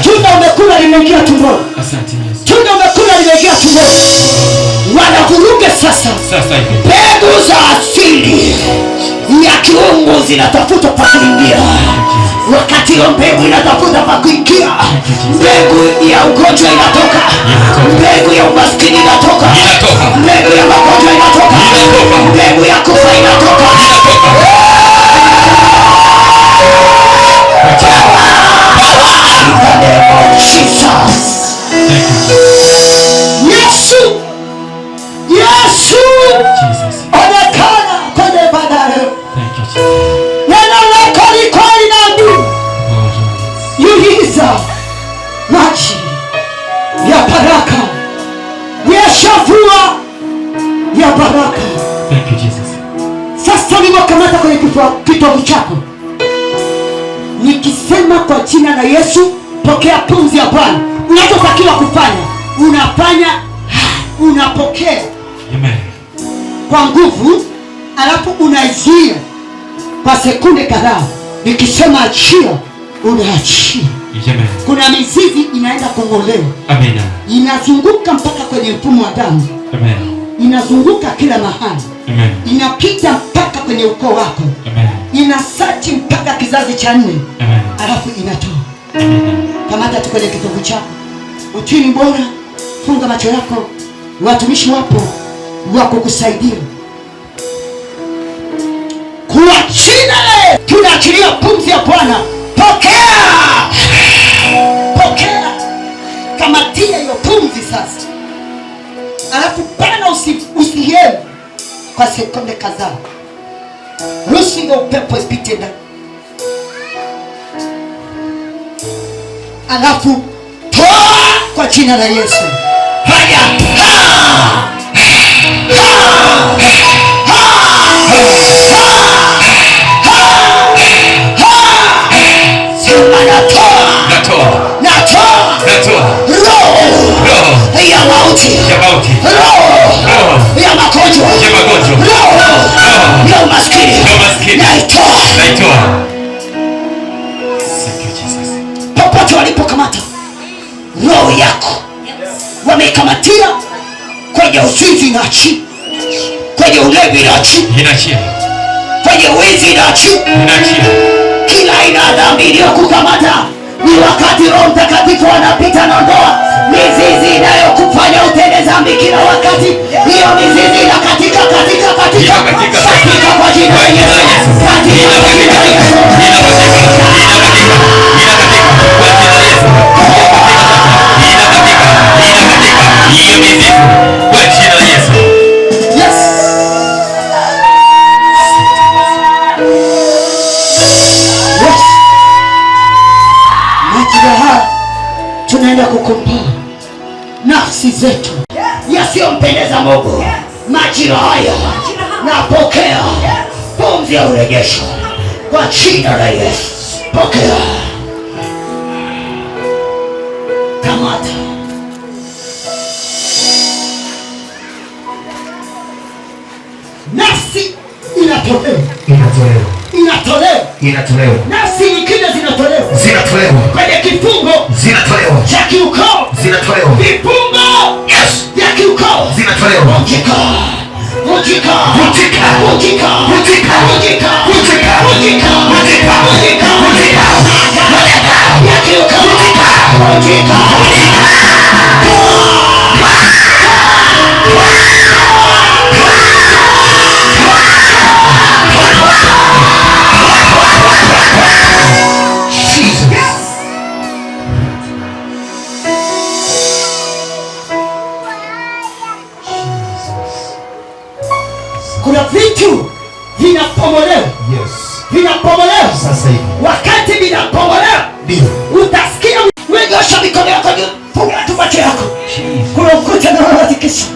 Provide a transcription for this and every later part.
Tunda umekula limeingia tumboni. Asante Yesu. Tunda umekula limeingia tumboni. Wanavuruga sasa. Sasa hivi. Mbegu za asili ya kiungu zinatafuta pa kuingia. Wakati hiyo mbegu inatafuta pa kuingia, mbegu ya ugonjwa inatoka. Mbegu ya umaskini inatoka. Mbegu ya magonjwa inatoka. Mbegu ya kufa inatoka. Yesu, Yesu, onekana kwenye ibada leo. Neno lako ni kweli na ndio. Yuliza maji ya baraka, yeshavua ya baraka. Thank you Jesus. Sasa nimekamata kwenye kitovu chako, nikisema kwa jina la Yesu, pokea pumzi ya Bwana. Unachotakiwa kufanya, unafanya, unapokea. Amen. Kwa nguvu, alafu unaizia kwa sekunde kadhaa. Nikisema achia, unaachia. Amen. Kuna mizizi inaenda kung'olewa. Amen. Inazunguka mpaka kwenye mfumo wa damu. Amen. Inazunguka kila mahali. Amen. Inapita mpaka kwenye ukoo wako. Amen. Inasachi mpaka kizazi cha 4. Amen. Alafu inatoa. Amen. Kamata tu kwenye kitovu chako. Utini bora, funga macho yako. Watumishi wapo wako kusaidia. Kwa jina tunaachilia pumzi ya Bwana. Pokea! Pokea! Kamatia hiyo pumzi sasa. Alafu bana usihemu kwa sekunde kadhaa. Ruhusu hiyo upepo ipite ndani. Alafu toa kwa jina la Yesu. Haya. Sema natoa roho ya mauti, roho ya magonjwa, roho ya umaskini, naitoa. Popote walipokamata roho yako, wamekamatia kwenye uzinzi na achi, kwenye ulevi na achi, kwenye wizi na achi, kila aina ya dhambi iliyokukamata. Ni wakati Roho Mtakatifu anapita na ndoa mizizi inayokufanya utende dhambi kila wakati. Hiyo mizizi inakatika katika kwa jina la Yesu. Katika kwa jina la Yesu. Tunaenda kukomboa nafsi zetu yasiyompendeza Mungu. Majira haya napokea pumzi ya urejesho kwa jina la Yesu. Pokea. Kamata. Nafsi inatolewa. Nafsi nyingine zinatolewa. Kwenye kifungo cha kiukoo. Vifungo vya kiukoo zinatolewa. Vunjika. Ya kiukoo. Kuna vitu vinapomolewa. Vinapomolewa. Sasa hivi. Wakati vinapomolewa, utasikia wenyosha mikono yako juu. Funga tu macho yako. Kuna ukuta na unatikiswa.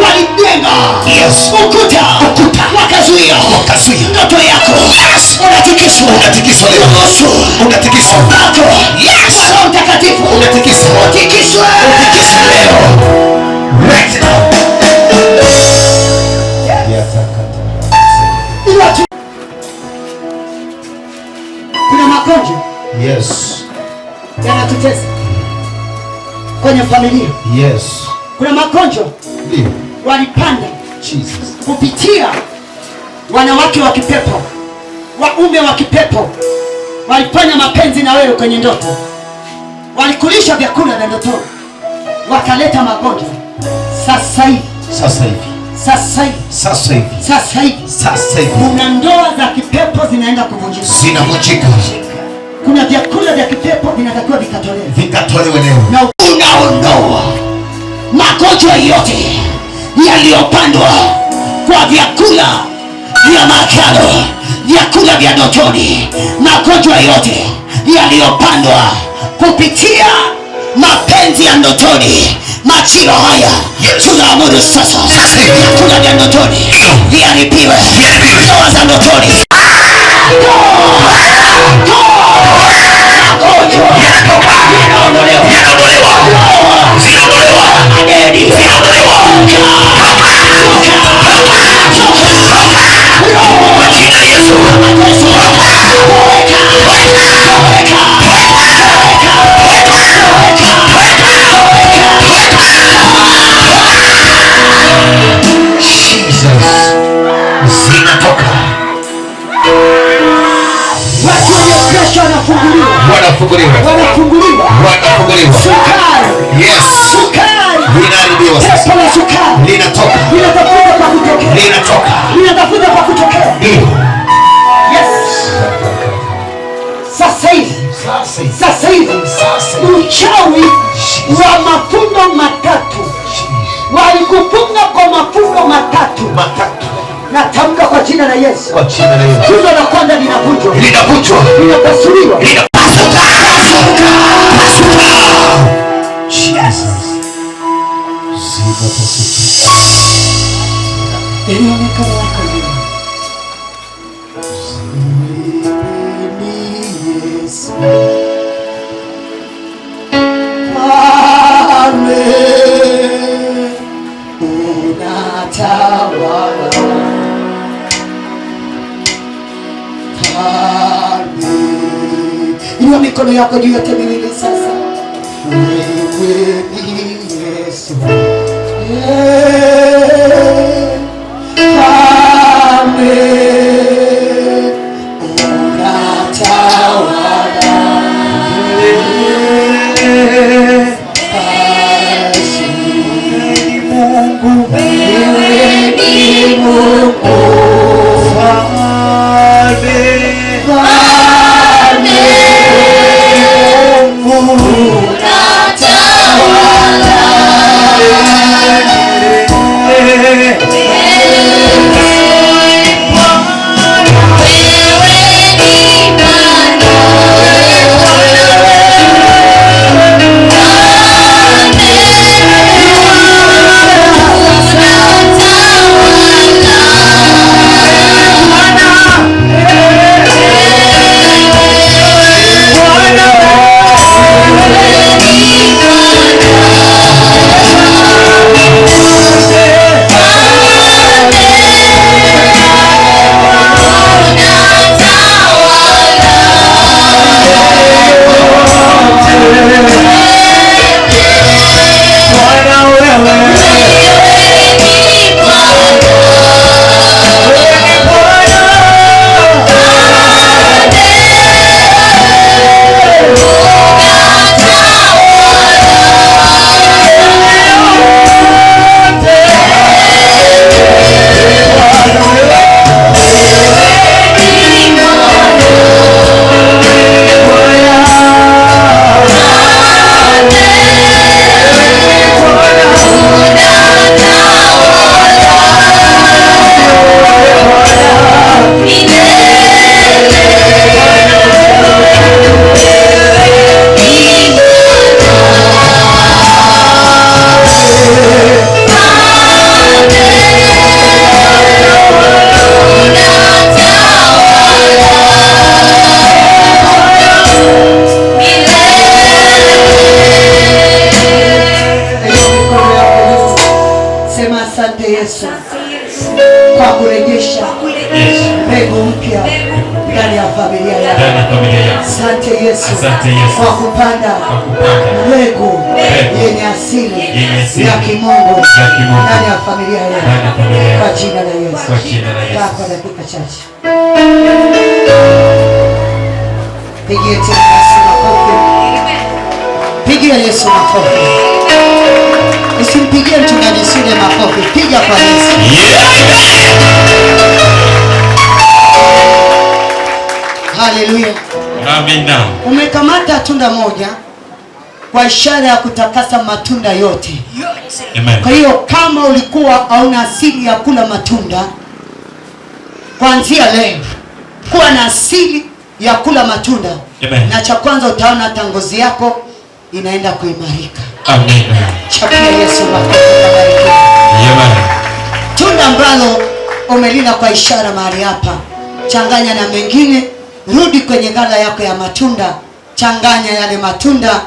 Walijenga ukuta wakazuia ndoto yako. Unatikiswa Roho Mtakatifu utikiswe leo. Right now. kwenye familia. Yes. Kuna magonjwa walipanda kupitia wanawake wa kipepo, waume wa kipepo. Walifanya mapenzi na wewe kwenye ndoto, walikulisha vyakula vya ndotoni, wakaleta magonjwa. Sasa hivi kuna ndoa za kipepo zinaenda kuvunjika. Kuna vyakula vya kipepo vinatakiwa vikatolewe leo, na unaondoa magonjwa yote yaliyopandwa kwa vyakula vya makalo, vyakula vya ndotoni, magonjwa yote yaliyopandwa kupitia mapenzi ya ndotoni. Machilo haya tunaamuru sasa, vyakula vya ndotoni viharibiwe, ndoa za ndotoni wanafunguliwa. Yes. Linaharibiwa sasa. Linatoka. Linatafuta pa kutokea. Yes. Sasa hivi uchawi wa mafundo matatu walikufunga kwa mafundo matatu. Natamka kwa jina la Yesu. Fundo la kwanza linavunjwa. Linapasuliwa. Inua mikono yako juu yote miwili sasa. Wewe ni Yesu. Yesu kwa kurejesha mbegu mpya ndani ya familia yako. Asante Yesu kwa kupanda mbegu ya kimungu ndani ya familia yako kwa jina la Yesu. Kwa dakika chache pigie tena Yesu makofi. Pigia Yesu makofi. Usimpigie mchungaji Sule makofi, piga kwa Yesu. Haleluya. Amina. Umekamata tunda moja kwa ishara ya kutakasa matunda yote. Amen. Kwa hiyo kama ulikuwa hauna asili ya kula matunda, kuanzia leo kuwa na asili ya kula matunda. Amen. Na cha kwanza utaona hata ngozi yako inaenda kuimarika. Amen. Chapia Yesu makofi. Amen. Tunda ambalo umelina kwa ishara mahali hapa, changanya na mengine, rudi kwenye ghala yako ya matunda, changanya yale matunda.